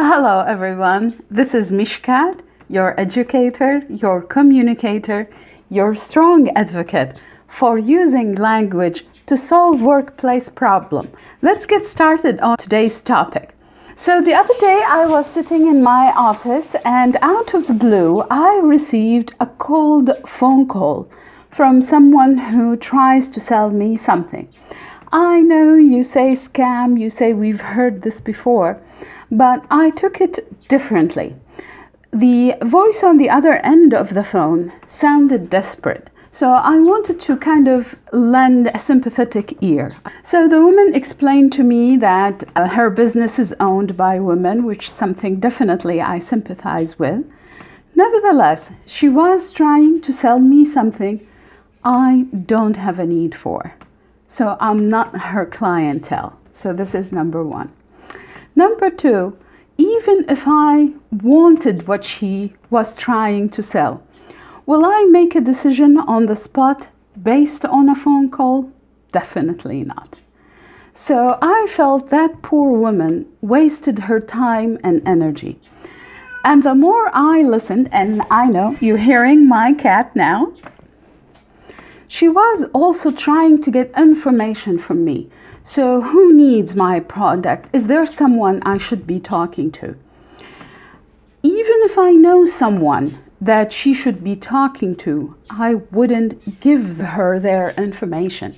Hello, everyone. This is Mishkat, your educator, your communicator, your strong advocate for using language to solve workplace problem. Let's get started on today's topic. So the other day I was sitting in my office and out of the blue I received a cold phone call from someone who tries to sell me something. I know you say scam, you say we've heard this before, but I took it differently. The voice on the other end of the phone sounded desperate, so I wanted to kind of lend a sympathetic ear. So the woman explained to me that her business is owned by women, which is something definitely I sympathize with. Nevertheless, she was trying to sell me something I don't have a need for. So I'm not her clientele. So this is number one. Number two, even if I wanted what she was trying to sell, will I make a decision on the spot based on a phone call? Definitely not. So I felt that poor woman wasted her time and energy. And the more I listened, and I know you're hearing my cat now, she was also trying to get information from me. So who needs my product? Is there someone I should be talking to? Even if I know someone that she should be talking to, I wouldn't give her their information.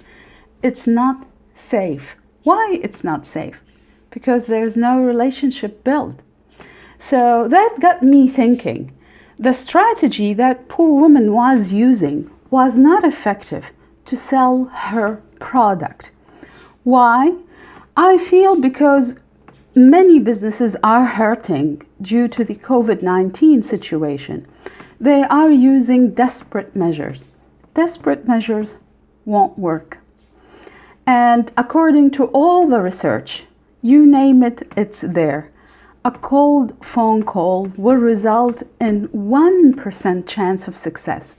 It's not safe. Why it's not safe? Because there's no relationship built. So that got me thinking. The strategy that poor woman was using was not effective to sell her product. Why? I feel because many businesses are hurting due to the COVID-19 situation. They are using desperate measures. Desperate measures won't work. And according to all the research, you name it, it's there. A cold phone call will result in 1% chance of success.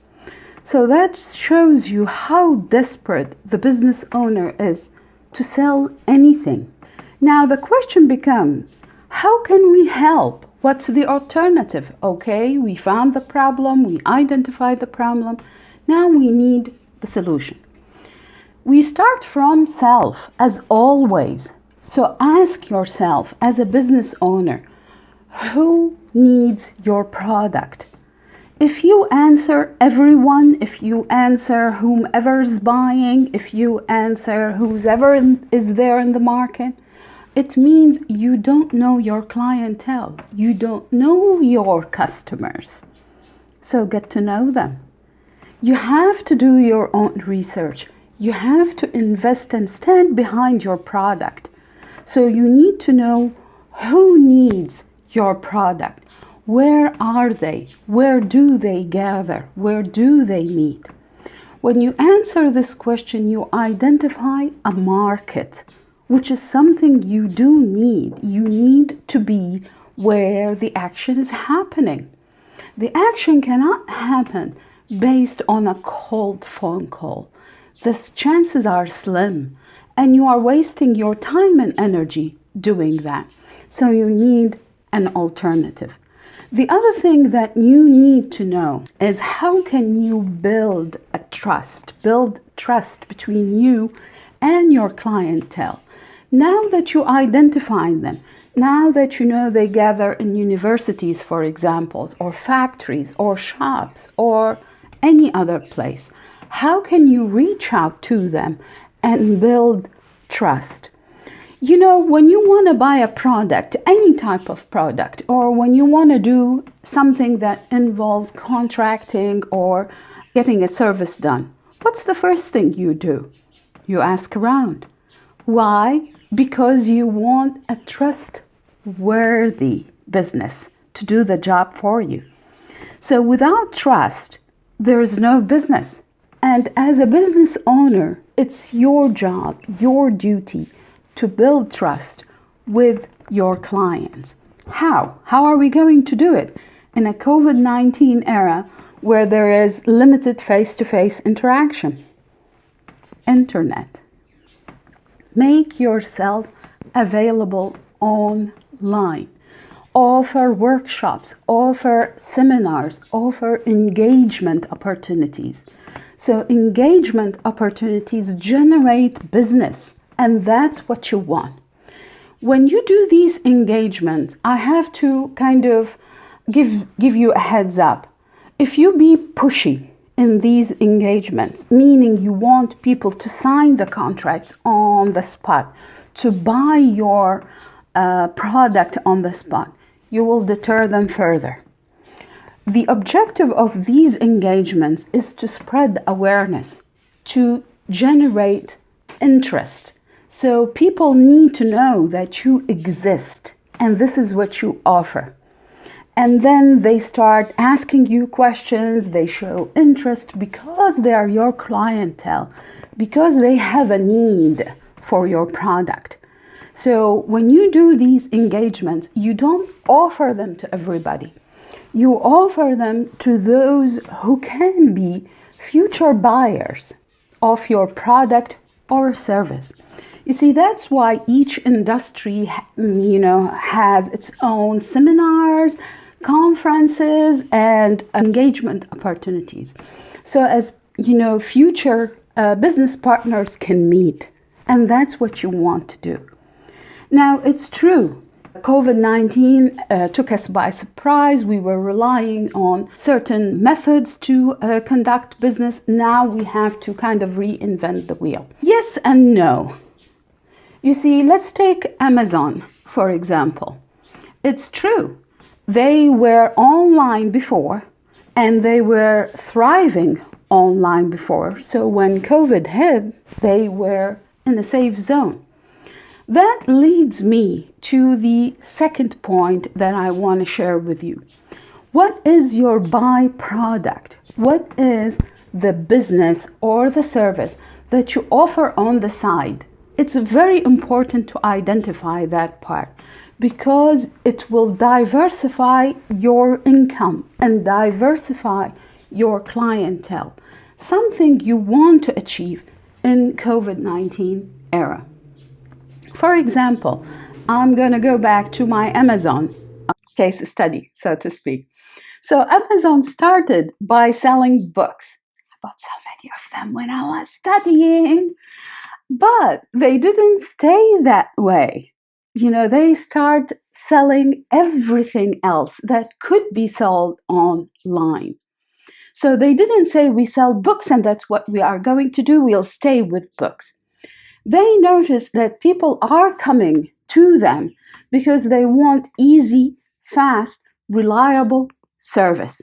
So that shows you how desperate the business owner is to sell anything. Now the question becomes, how can we help? What's the alternative? Okay, we found the problem, we identified the problem, now we need the solution. We start from self, as always. So ask yourself, as a business owner, who needs your product? If you answer everyone, if you answer whomever's buying, if you answer whoever is there in the market, it means you don't know your clientele. You don't know your customers. So get to know them. You have to do your own research. You have to invest and stand behind your product. So you need to know who needs your product. Where are they? Where do they gather? Where do they meet? When you answer this question, you identify a market, which is something you do need. You need to be where the action is happening. The action cannot happen based on a cold phone call. The chances are slim, and you are wasting your time and energy doing that. So you need an alternative. The other thing that you need to know is how can you build trust between you and your clientele. Now that you identify them, now that you know they gather in universities, for example, or factories or shops or any other place, how can you reach out to them and build trust? You know, when you want to buy a product, any type of product, or when you want to do something that involves contracting or getting a service done, what's the first thing you do? You ask around. Why? Because you want a trustworthy business to do the job for you. So without trust, there's no business. And as a business owner, it's your job, your duty to build trust with your clients. How? How are we going to do it in a COVID-19 era where there is limited face-to-face interaction? Internet. Make yourself available online. offer workshops, offer seminars, offer engagement opportunities. So engagement opportunities generate business, and that's what you want. When you do these engagements, I have to kind of give you a heads up. If you be pushy in these engagements, meaning you want people to sign the contracts on the spot, to buy your product on the spot, you will deter them further. The objective of these engagements is to spread awareness, to generate interest. So people need to know that you exist and this is what you offer. And then they start asking you questions, they show interest because they are your clientele, because they have a need for your product. So when you do these engagements, you don't offer them to everybody. You offer them to those who can be future buyers of your product or service. You see, that's why each industry, has its own seminars, conferences, and engagement opportunities. So as future business partners can meet, and that's what you want to do. Now, it's true, COVID-19 took us by surprise. We were relying on certain methods to conduct business. Now we have to kind of reinvent the wheel. Yes and no. You see, let's take Amazon, for example. It's true. They were online before, and they were thriving online before. So when COVID hit, they were in a safe zone. That leads me to the second point that I want to share with you. What is your byproduct? What is the business or the service that you offer on the side? It's very important to identify that part because it will diversify your income and diversify your clientele, something you want to achieve in COVID-19 era. For example, I'm going to go back to my Amazon case study, so to speak. So Amazon started by selling books. I bought so many of them when I was studying, but they didn't stay that way. They start selling everything else that could be sold online. So they didn't say we sell books and that's what we are going to do. We'll stay with books. They noticed that people are coming to them because they want easy, fast, reliable service.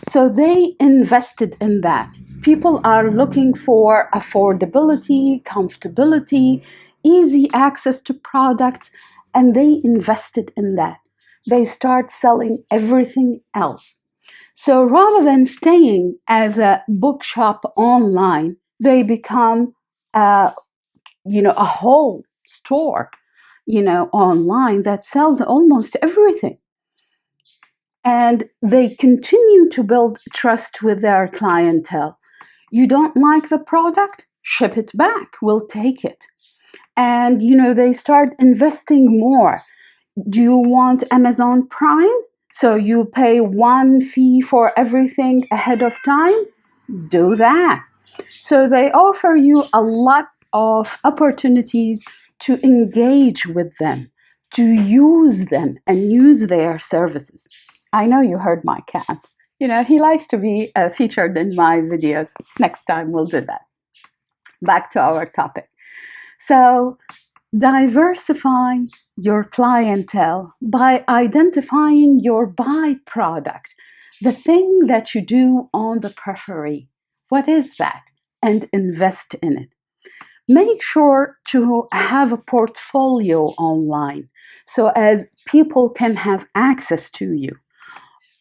So they invested in that. People are looking for affordability, comfortability, easy access to products, and they invested in that. They start selling everything else. So rather than staying as a bookshop online, they become a whole store, online that sells almost everything. And they continue to build trust with their clientele. You don't like the product? Ship it back. We'll take it. And, they start investing more. Do you want Amazon Prime? So you pay one fee for everything ahead of time? Do that. So they offer you a lot of opportunities to engage with them, to use them and use their services. I know you heard my cat. He likes to be featured in my videos. Next time we'll do that. Back to our topic. So diversify your clientele by identifying your byproduct, the thing that you do on the periphery. What is that? And invest in it. Make sure to have a portfolio online so as people can have access to you.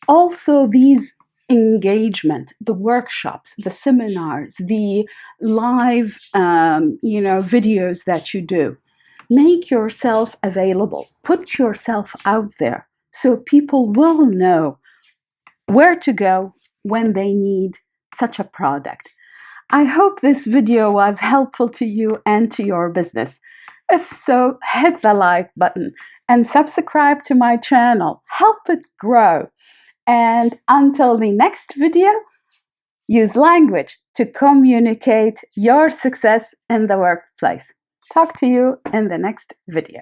Also, these engagement, the workshops, the seminars, the live, videos that you do, make yourself available. Put yourself out there so people will know where to go when they need such a product. I hope this video was helpful to you and to your business. If so, hit the like button and subscribe to my channel. Help it grow. And until the next video, use language to communicate your success in the workplace. Talk to you in the next video.